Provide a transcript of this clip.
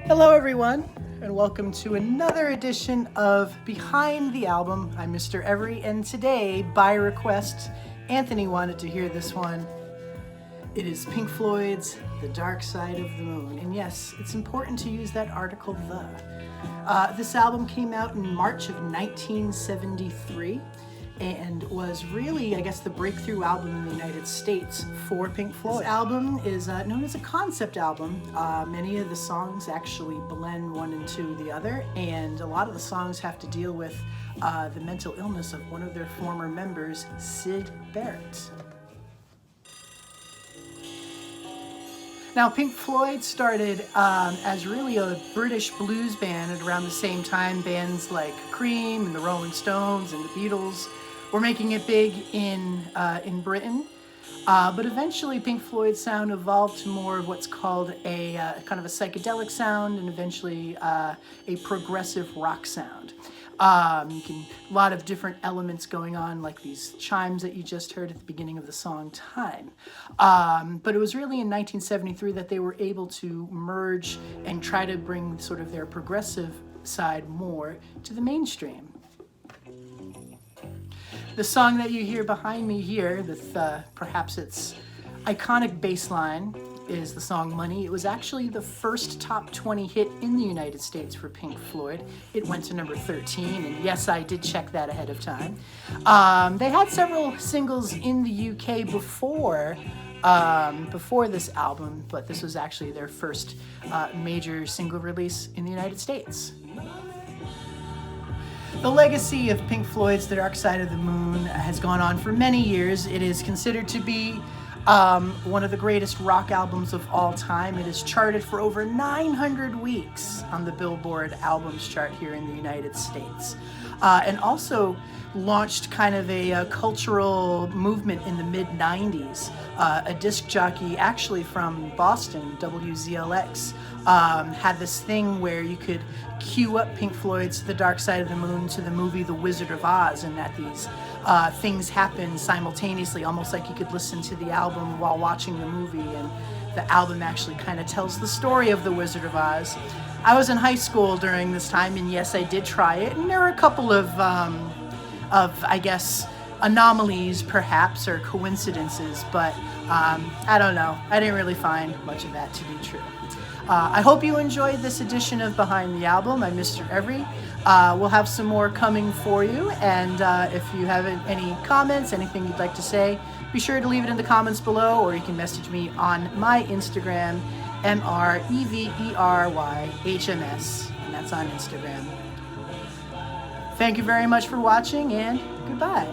Hello everyone, and welcome to another edition of Behind the Album. I'm Mr. Every, and today, by request, Anthony wanted to hear this one. It is Pink Floyd's The Dark Side of the Moon. And yes, it's important to use that article, the. This album came out in March of 1973 and was really, I guess, the breakthrough album in the United States for Pink Floyd. This album is known as a concept album. Many of the songs actually blend one into the other, and a lot of the songs have to deal with the mental illness of one of their former members, Syd Barrett. Now, Pink Floyd started as really a British blues band at around the same time. Bands like Cream and the Rolling Stones and the Beatles were making it big in Britain. But eventually Pink Floyd's sound evolved to more of what's called a kind of a psychedelic sound, and eventually a progressive rock sound. A lot of different elements going on, like these chimes that you just heard at the beginning of the song Time. But it was really in 1973 that they were able to merge and try to bring sort of their progressive side more to the mainstream. The song that you hear behind me here, with perhaps its iconic bass line, is the song Money. It was actually the first top 20 hit in the United States for Pink Floyd. It went to number 13, and yes, I did check that ahead of time. They had several singles in the UK before this album, but this was actually their first major single release in the United States. The legacy of Pink Floyd's The Dark Side of the Moon has gone on for many years. It is considered to be one of the greatest rock albums of all time. It is charted for over 900 weeks on the Billboard Albums chart here in the United States. And also launched kind of a cultural movement in the mid-90s. A disc jockey actually from Boston, WZLX, had this thing where you could cue up Pink Floyd's The Dark Side of the Moon to the movie The Wizard of Oz, and that these things happen simultaneously, almost like you could listen to the album while watching the movie, and the album actually kind of tells the story of The Wizard of Oz. I was in high school during this time, and yes, I did try it, and there were a couple of I guess, anomalies perhaps, or coincidences, but I don't know. I didn't really find much of that to be true. I hope you enjoyed this edition of Behind the Album. I'm Mr. Every. We'll have some more coming for you, and if you have any comments, anything you'd like to say, be sure to leave it in the comments below, or you can message me on my Instagram, MREVERYHMS, and that's on Instagram. Thank you very much for watching, and goodbye.